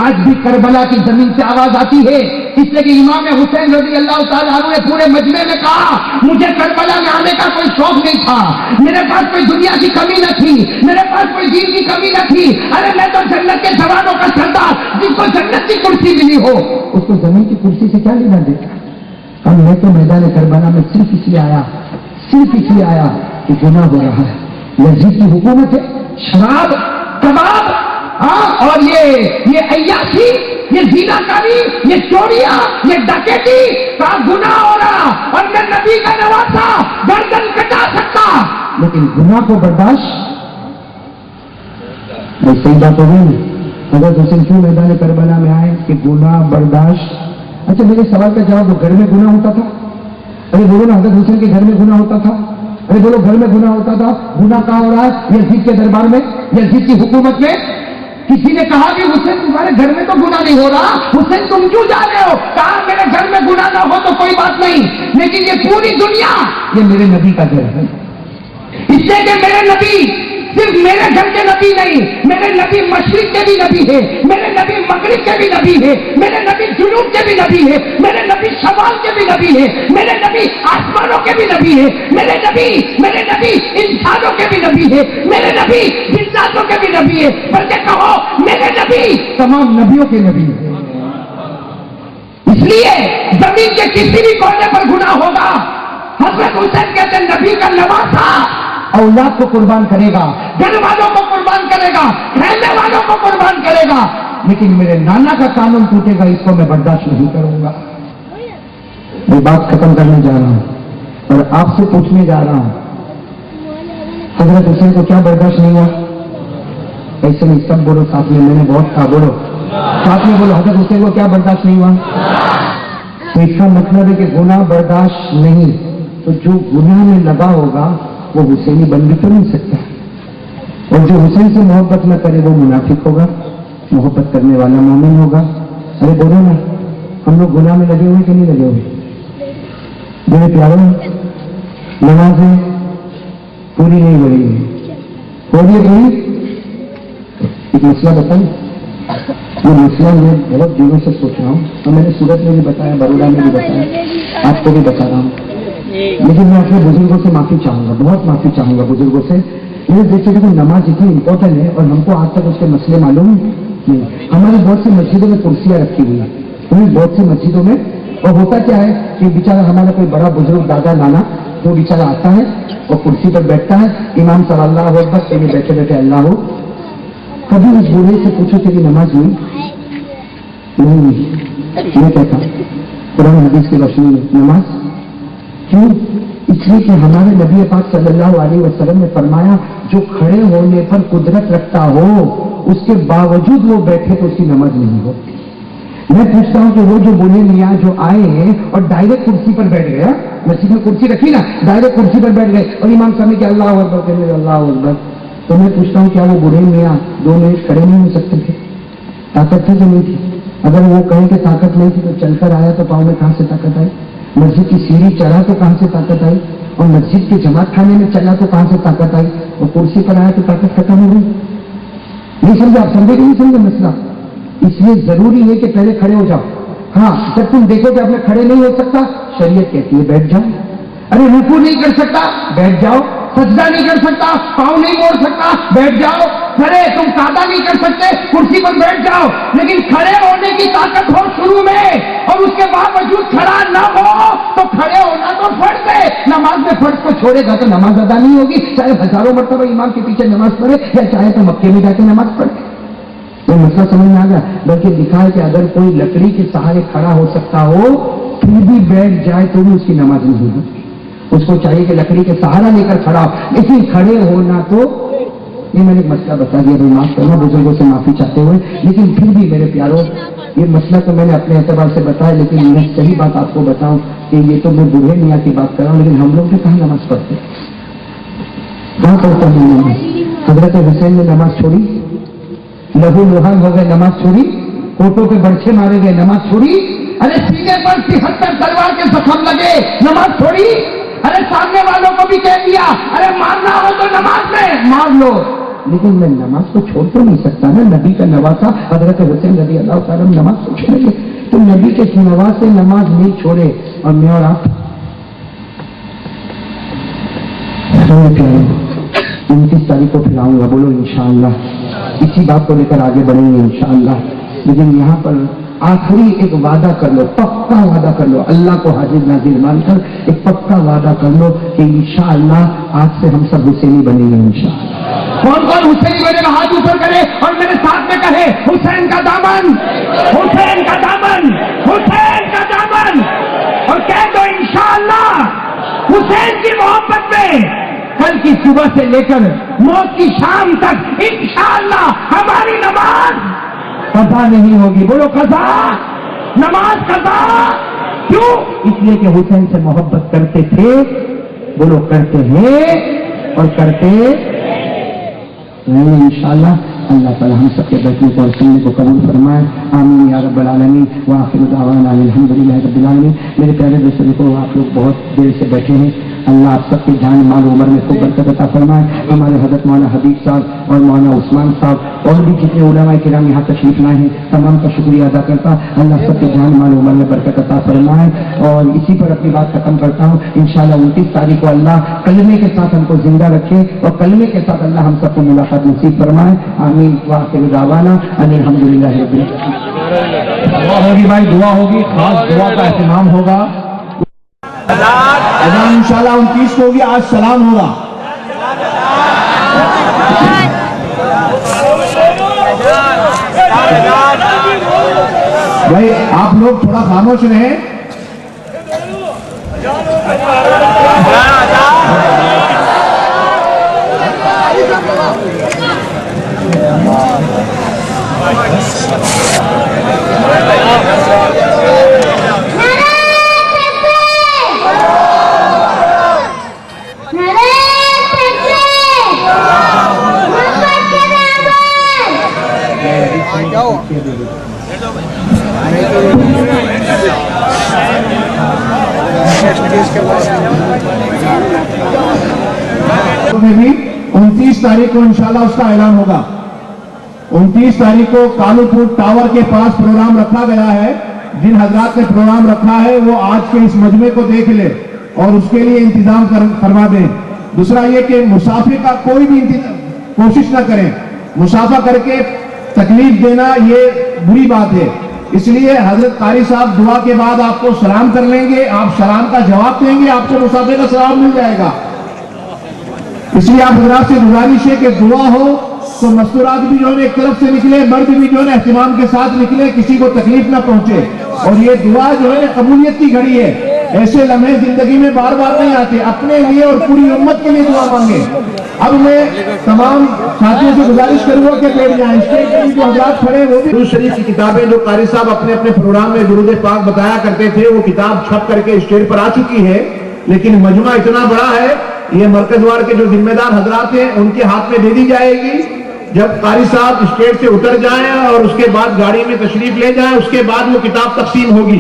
آج بھی کربلا کی زمین سے آواز آتی ہے، اس لیے کہ امام حسین رضی اللہ تعالیٰ عنہ نے پورے مجمع میں کہا مجھے کربلا میں آنے کا کوئی شوق نہیں تھا، میرے پاس کوئی دنیا کی کمی نہ تھی، میرے پاس کوئی دین کی کمی نہ تھی. ارے میں تو جنت کے جوانوں کا سردار، جس کو جنت کی کرسی ملی ہو اس کو زمین کی کرسی سے کیا لینا دیتا. اب میں تو میدان کربلا میں صرف اس لیے آیا کہ گناہ ہو رہا ہے، لذیذ کی حکومت ہے، شراب، کباب، اور یہ عیاشی، یہ زنا کاری، یہ چوریاں، یہ ڈکیتی کا گناہ ہو رہا، اور میں نبی کا نواسا گردن کٹا سکتا، لیکن گناہ کو برداشت نہیں۔ صحیح بات ہو گئی۔ حضرت حسین کیوں میدان کربلا میں آئے کہ گناہ برداشت۔ اچھا میرے سوال کا جواب دو، گھر میں گناہ ہوتا تھا؟ ارے بولو نا، حضرت حسین کے گھر میں گناہ ہوتا تھا؟ ارے بولو گھر میں گناہ ہوتا تھا؟ گناہ کہاں ہو رہا ہے؟ یزید کے دربار میں، یزید کی حکومت میں۔ کسی نے کہا کہ حسین تمہارے گھر میں تو گناہ نہیں ہو رہا، حسین تم کیوں جا رہے ہو؟ کہا میرے گھر میں گناہ نہ ہو تو کوئی بات نہیں، لیکن یہ پوری دنیا یہ میرے نبی کا گھر ہے، اس لیے کہ میرے نبی صرف میرے گھر کے نبی نہیں، میرے نبی مشرق کے بھی نبی ہے، میرے نبی مغرب کے بھی نبی ہے، میرے نبی جنوب کے بھی نبی ہے، میرے نبی شمال کے بھی نبی ہے، میرے نبی آسمانوں کے بھی نبی ہے، میرے نبی انسانوں کے بھی نبی ہے، میرے نبی جناتوں کے بھی نبی ہے، بلکہ کہو میرے نبی تمام نبیوں کے نبی ہے۔ اس لیے زمین کے کسی بھی کونے پر گناہ ہوگا، حضرت حسین کہتے ہیں نبی کا نواسا اولاد کو قربان کرے گا، گھر والوں کو قربان کرے گا، رہنے والوں کو قربان کرے گا، لیکن میرے نانا کا قانون ٹوٹے گا، اس کو میں برداشت نہیں کروں گا۔ میں بات ختم کرنے جا رہا ہوں اور آپ سے پوچھنے جا رہا ہوں، حضرت حسین کو کیا برداشت نہیں ہوا؟ ایسے نہیں، سب بولو ساتھ میں نے بہت کہا، بولو ساتھ میں بولو، حضرت حسین کو کیا برداشت نہیں ہوا؟ تو اس کا مطلب ہے کہ گناہ برداشت نہیں، تو جو گناہ میں لگا ہوگا وہ حسینی بن بھی تو نہیں سکتا، اور جو حسین سے محبت نہ کرے وہ منافق ہوگا، محبت کرنے والا مومن ہوگا۔ ارے بولو نا، ہم لوگ گناہ میں لگے ہوئے کہ نہیں لگے ہوئے؟ میرے پیاروں، نمازیں پوری نہیں ہو رہی ہے، ہو رہی ہے پوری؟ ایک مسئلہ بتاؤں، یہ مسئلہ میں بہت دنوں سے سوچ رہا ہوں، اور میں نے سورت میں بھی بتایا، بروڑا میں بھی بتایا، آپ کو بھی بتا رہا ہوں، لیکن میں اپنے بزرگوں سے معافی چاہوں گا، بہت معافی چاہوں گا بزرگوں سے۔ یہ دیکھیے کہ نماز اتنی امپورٹنٹ ہے اور ہم کو آج تک اس کے مسئلے معلوم نہیں۔ ہماری بہت سی مسجدوں میں کرسیاں رکھی ہوئی ہیں، بہت سی مسجدوں میں، اور ہوتا کیا ہے کہ بیچارہ ہمارا کوئی بڑا بزرگ دادا نانا جو بیچارہ آتا ہے اور کرسی پر بیٹھتا ہے، امام صلی اللہ علیہ وسلم کے لیے بیٹھے بیٹھے اللہ ہو، کبھی اس بوڑھے سے پوچھو تیری نماز ہوئی؟ نہیں، میں کہتا قرآن حدیث کی روشنی میں نماز کیوں؟ اس لیے کہ ہمارے نبی پاک صلی اللہ علیہ وسلم نے فرمایا جو کھڑے ہونے پر قدرت رکھتا ہو اس کے باوجود وہ بیٹھے تو اس کی نماز نہیں ہوتی۔ میں پوچھتا ہوں کہ وہ جو بولے میاں جو آئے ہیں اور ڈائریکٹ کرسی پر بیٹھ گئے، مسجد میں کرسی رکھی نا، ڈائریکٹ کرسی پر بیٹھ گئے اور امام صاحب کہ اللہ اکبر کہنے اللہ اکبر، تو میں پوچھتا ہوں کیا وہ بوڑھے میاں 2 منٹ کھڑے نہیں ہو سکتے تھے؟ طاقت تھی کہ نہیں تھی؟ اگر وہ کہیں کہ طاقت نہیں تھی تو چل کر آیا تو پاؤں میں کہاں سے طاقت آئی؟ مسجد کی سیڑھی چڑھا تو کہاں سے طاقت آئی؟ اور مسجد کی جماعت خانے میں چلا تو کہاں سے طاقت آئی؟ اور کرسی پر آیا تو طاقت ختم ہو گئی؟ نہیں سمجھا آپ؟ سمجھے کہ نہیں سمجھے مسئلہ؟ اس لیے ضروری ہے کہ پہلے کھڑے ہو جاؤ۔ ہاں جب تم دیکھو کہ آپ میں کھڑے نہیں ہو سکتا، شریعت کہتی ہے بیٹھ جاؤ۔ ارے رکوع نہیں کر سکتا، بیٹھ جاؤ۔ سجدہ نہیں کر سکتا، پاؤں نہیں موڑ سکتا، بیٹھ جاؤ۔ کھڑے تم قعدہ نہیں کر سکتے، کرسی پر بیٹھ جاؤ، لیکن کھڑے ہونے کی طاقت ہو شروع میں اور اس کے باوجود کھڑا نہ ہو تو کھڑے ہونا تو فرض ہے۔ نماز میں فرض کو چھوڑے گا تو نماز ادا نہیں ہوگی، چاہے ہزاروں مرتبہ امام کے پیچھے نماز پڑھے یا چاہے تو مکے میں جا کے نماز پڑھے۔ یہ مسئلہ سمجھ میں آ گیا؟ بلکہ دکھا ہے کہ اگر کوئی لکڑی کے سہارے کھڑا ہو سکتا ہو پھر بھی بیٹھ جائے تو بھی اس کی نماز نہیں ہوگی۔ اس کو چاہیے کہ لکڑی کے سہارا لے کر کھڑا ہو، لیکن کھڑے ہونا تو یہ میں نے مسئلہ بتا دیا، معاف کرنا بزرگوں سے معافی چاہتے ہوئے، لیکن پھر بھی میرے پیاروں یہ مسئلہ تو میں نے اپنے اعتبار سے بتایا، لیکن میں صحیح بات آپ کو بتاؤں کہ یہ تو میں بوڑھے میاں کی بات کر رہا ہوں، لیکن ہم لوگ بھی کہاں نماز پڑھتے؟ کہاں پڑھتا ہوں؟ حضرت حسین نے نماز چھوڑی، لہو لوہان ہو گئے نماز چھوڑی، کوٹوں پہ برچھے مارے گئے نماز چھوڑی، ارے سینے پر 73 تلوار کے زخم لگے نماز چھوڑی، ارے سامنے والوں کو بھی کہہ دیا ارے مارنا ہو تو نماز میں مار لو، لیکن میں نماز کو چھوڑ تو نہیں سکتا نا۔ نبی کا نواسا حضرت حسین رضی اللہ تعالیٰ نماز کو چھوڑیں گے تو نبی کے نواسے نماز نہیں چھوڑے، اور میں اور آپ 29 تاریخ کو پھیلاؤں گا، بولو انشاءاللہ، اسی بات کو لے کر آگے بڑھیں گے انشاءاللہ۔ لیکن یہاں پر आखिरी एक वादा कर लो, पक्का वादा कर लो, अल्लाह को हाजिर नाजिर मानकर एक पक्का वादा कर लो कि इंशाअल्लाह आज से हम सब हुसैनी बनेंगे इंशाअल्लाह। कौन कौन हुसैनी बनेगा हाथ ऊपर करे और मेरे साथ में कहे हुसैन का दामन, हुसैन का दामन, हुसैन का दामन, और कह दो इंशाअल्लाह हुसैन की मोहब्बत में कल की सुबह से लेकर मौत की शाम तक इंशाअल्लाह हमारी नमाज कज़ा नहीं होगी। बोलो कज़ा, नमाज कज़ा। क्यों? इसलिए कि हुसैन से मोहब्बत करते थे, बोलो करते हैं और करते नहीं इंशाअल्लाह। अल्लाह ताला हम सबके बैठने को और सुनने को कबूल फरमाए। आमीन या रब्बल आलमीन व आखिरु दावाना अल्हम्दुलिल्लाहि रब्बिल आलमीन। मेरे प्यारे दोस्तों को आप लोग बहुत देर से बैठे हैं, अल्लाह आप सबकी जान माल उम्र में खूब बरकत अता फरमाए। हमारे हज़रत मौलाना हबीब साहब और मौलाना उस्मान साहब और भी जितने उलमा किराम यहाँ तशरीफ लाए हैं तमाम का शुक्रिया अदा करता। अल्लाह सबकी जान माल उम्र में बरकत अता फरमाए। और इसी पर अपनी बात खत्म करता हूँ। इंशाअल्लाह 29 तारीख को अल्लाह कलमे के साथ हमको जिंदा रखे और कलमे के साथ अल्लाह हम सबको मुलाकात नसीब फरमाए। आमीन व आखिरु दावाना अल्हम्दुलिल्लाहि रब्बिल आलमीन। दुआ होगी भाई, दुआ होगी, खास दुआ का एहतमाम होगा। अजान इंशाल्लाह 29 को होगी, आज सलाम होगा। भाई आप लोग थोड़ा खामोश रहें। में भी 29 तारीख को इंशाल्लाह उसका ऐलान होगा। 29 तारीख को कालूपुर टावर के पास प्रोग्राम रखा गया है। जिन हजरात ने प्रोग्राम रखा है वो आज के इस मजमे को देख ले और उसके लिए इंतजाम करवा दें। दूसरा ये कि मुसाफिर का कोई भी कोशिश ना करें, मुसाफा करके तकलीफ देना ये बुरी बात है। इसलिए हजरत कारी साहब दुआ के बाद आपको सलाम कर लेंगे, आप सलाम का जवाब देंगे, आपको मुसाफिर का सलाम मिल जाएगा। इसलिए आप हजरात से गुजारिश है कि दुआ हो तो मस्तूरात भी जो है एक तरफ से निकले, मर्द भी जो है एहतिमाम के साथ निकले, किसी को तकलीफ ना पहुंचे। और ये दुआ जो है कबूलियत की घड़ी है। ऐसे लम्हे जिंदगी में बार बार नहीं आते। अपने लिए और पूरी उम्मत के लिए दुआ मांगे। अब मैं तमाम साथियों से गुजारिश करूंगा कि बैठ जाएं। स्टेज पर जो हजरात खड़े वो भी दुरूद शरीफ की किताबें जो कारी साहब अपने अपने प्रोग्राम में दुरूद पाक बताया करते थे वो किताब छप करके स्टेज पर आ चुकी है। लेकिन मजमा इतना बड़ा है, ये मरकजवार के जो जिम्मेदार हजरात हैं उनके हाथ में दे दी जाएगी। जब कारी साहब स्टेज से उतर जाएं और उसके बाद गाड़ी में तशरीफ ले जाएं, उसके बाद वो किताब तकसीम होगी।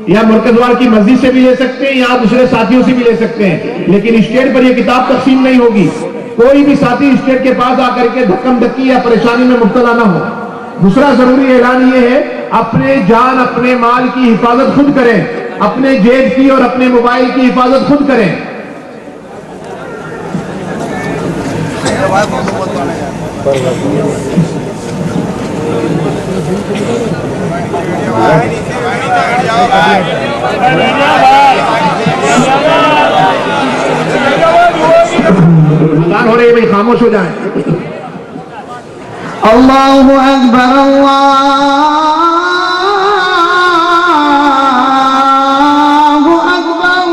या मरकजवार की मस्जिद से भी ले सकते हैं या दूसरे साथियों से भी ले सकते हैं, लेकिन स्टेज पर ये किताब तकसीम नहीं होगी। कोई भी साथी स्टेज के पास आकर के धक्कम धक्की या परेशानी में मुब्तला ना हो। दूसरा जरूरी ऐलान ये है, अपने जान अपने माल की हिफाजत खुद करें, अपने जेब की और अपने मोबाइल की हिफाजत खुद करें। अज़ान हो रही है भाई, खामोश हो जाएं। अल्लाहु अकबर अल्लाहु अकबर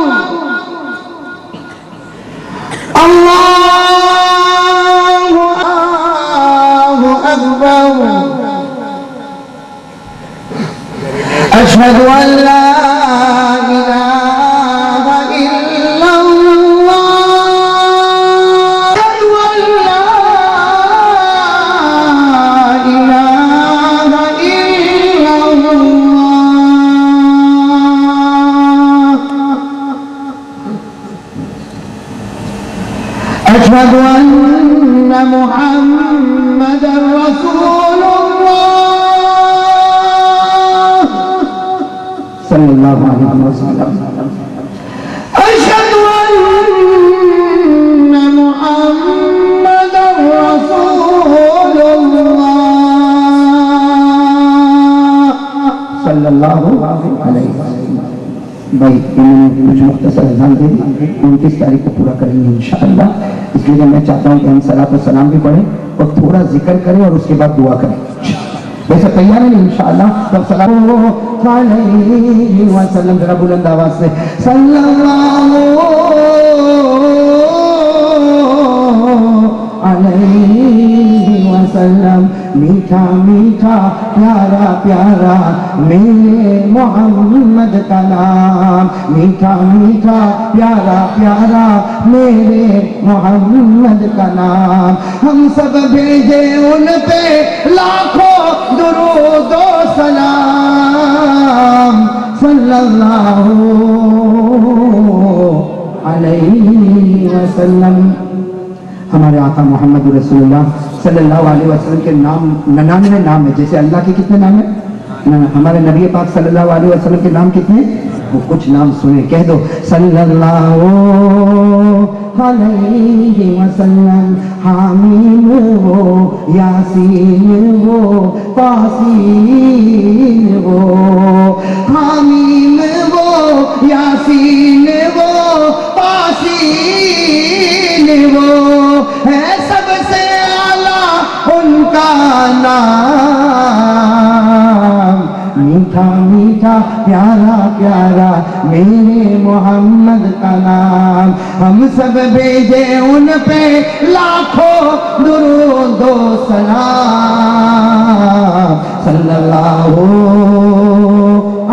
अल्लाहु अकबर अशहदु अन ला أشهد أن محمدا رسول الله صلى الله عليه وسلم। أشهد أن محمدا رسول الله भाई इन्होंने कुछ मुख्तसर अज़ान दे दी, 29 तारीख को पूरा करेंगे इंशाअल्लाह। इसलिए मैं चाहता हूँ कि हम सलात व सलाम भी पढ़ें और थोड़ा जिक्र करें और उसके बाद दुआ करें। वैसे तैयार है इंशाअल्लाह। तब सल्लल्लाहु अलैहि वसल्लम, जरा बुलंद आवाज से सल्लल्लाहु अलैहि वसल्लम। मीठा मीठा प्यारा प्यारा मेरे मोहम्मद का नाम, मीठा मीठा प्यारा प्यारा मेरे मोहम्मद का नाम। हम सब भेजे उन पे लाखों दुरूद व सलाम, सल्लल्लाहु अलैहि वसल्लम। हमारे आका मोहम्मद रसूलुल्लाह सल्लल्लाहु अलैहि वसल्लम के नाम 99 नाम है। जैसे अल्लाह के कितने नाम है, हमारे नबी पाक सल्लल्लाहु अलैहि वसल्लम के नाम कितने, वो कुछ नाम सुने, कह दो सल्लल्लाहु अलैहि वसल्लम। हामीम वो, यासीन वो, तासीन वो, हामीम वो, यासीन वो, तासीन वो है सबसे आला उनका नाम। मीठा मीठा प्यारा प्यारा मेरे मोहम्मद का नाम। हम सब भेजे उन पे लाखों दुरूद व सलाम, सल्लल्लाहु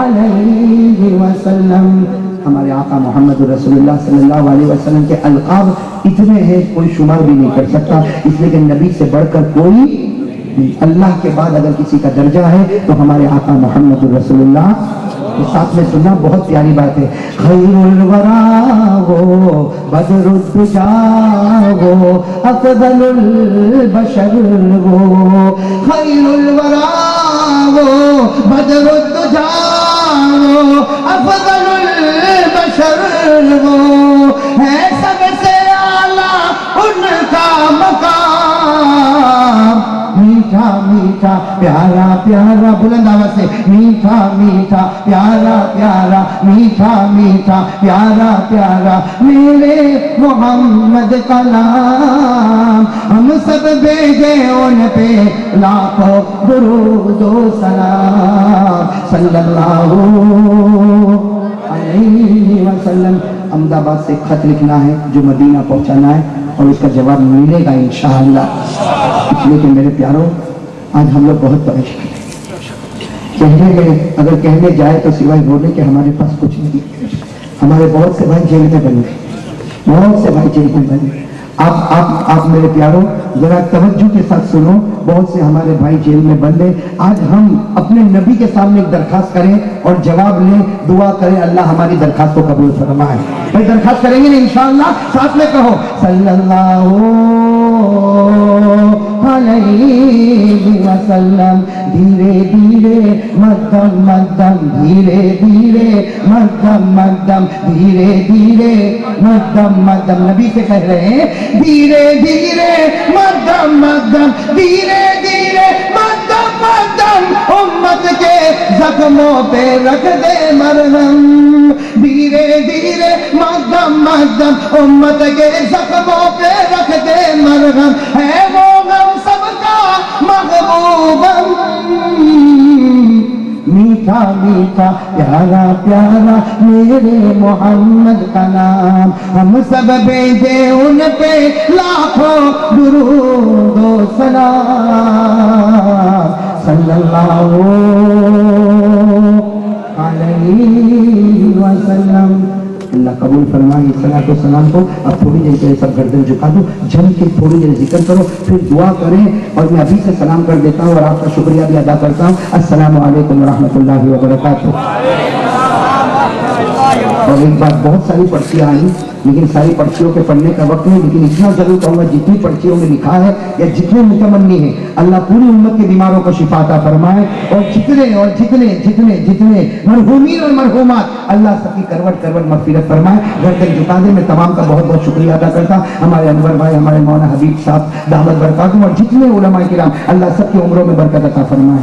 अलैहि वसल्लम। हमारे आका मोहम्मद रसूलुल्लाह सल्लल्लाहु अलैहि वसल्लम के अलकाब इतने हैं कोई शुमार भी नहीं कर सकता, इसलिए कि नबी से बढ़कर कोई नहीं। अल्लाह के बाद अगर किसी का दर्जा है तो हमारे आका मोहम्मद रसूलुल्लाह। साथ में सुनना, बहुत प्यारी बात है। खैरुल वरा वो, बदरुद्दुजा वो, अफदलुल बशर वो, खैरुल वरा वो, बदरुद्दुजा वो, अफदलुल बशर वो है सबसे आला उनका मकाम। मीठा मीठा प्यारा प्यारा, बुलंद आवाज से मीठा मीठा प्यारा प्यारा, मीठा मीठा प्यारा प्यारा मेरे मोहम्मद का नाम। हम सब भेजे उन पे लाखों दुरूद व सलाम, सल्लल्लाहु अलैहि वसल्लम। अहमदाबाद से खत लिखना है जो मदीना पहुंचाना है और उसका जवाब मिलेगा इंशाअल्लाह। इसलिए कि मेरे प्यारों, आज हम लोग बहुत परेशान हैं। कहने में अगर कहने जाए तो सिवाय बोलने के हमारे पास कुछ नहीं। हमारे बहुत से भाई जेल में बंद हैं, बहुत से भाई जेल में बंद हैं। आप मेरे प्यारों जरा तवज्जो के साथ सुनो। बहुत से हमारे भाई जेल में बंद हैं। आज हम अपने नबी के सामने एक दरखास्त करें और जवाब लें, दुआ करें, अल्लाह हमारी दरखास्त को कबूल फरमाए। भाई दरखास्त करेंगे ना इंशाअल्लाह, साथ में कहो सल्लल्लाहु अलैहि वसल्लम। धीरे धीरे मध्यम मध्यम, धीरे धीरे मध्यम मध्यम, धीरे धीरे मध्यम मध्यम। नबी से कह रहे हैं धीरे धीरे मध्यम मध्यम, धीरे धीरे मध्यम मध्यम। उम्मत के जख्मों पे रख दे मरहम, धीरे धीरे मध्यम मध्यम। उम्मत के जख्मों पे रख दे मरहम। है वो गम सबका महबूबम। मीठा मीठा प्यारा प्यारा मेरे मोहम्मद का नाम। हम सब भेजे उन पे लाखों दुरूद व सलाम, सल्लल्लाहु अलैहि वसल्लम। अल्लाह कबूल फरमाए सलातो सलाम को। अब थोड़ी देर के लिए सब गर्दन झुका दो, जम के थोड़ी देर जिक्र करो, फिर दुआ करें। और मैं अभी से सलाम कर देता हूँ और आपका शुक्रिया भी अदा करता हूँ। अस्सलामु अलैकुम रहमतुल्लाहि व बरकातुहू। और एक बात, बहुत सारी पर्चियाँ आई, लेकिन सारी पर्चियों के पढ़ने का वक्त नहीं, लेकिन इतना जरूर कहूँगा जितनी पर्चियों में लिखा है या जितने मुतमन्नी है, अल्लाह पूरी उम्मत के बीमारों को शिफा अता फरमाए। और जितने जितने मरहूमीन और मरहूमात, अल्लाह सबकी करवट करवट मगफिरत फरमाए। गर्दन झुका दे। मैं तमाम का बहुत बहुत शुक्रिया अदा करता। हमारे अनवर भाई, हमारे मौलाना हबीब साहब दामद बरकातुहू, और जितने उलमा किराम, अल्लाह सबकी उम्रों में बरकत अता फरमाए।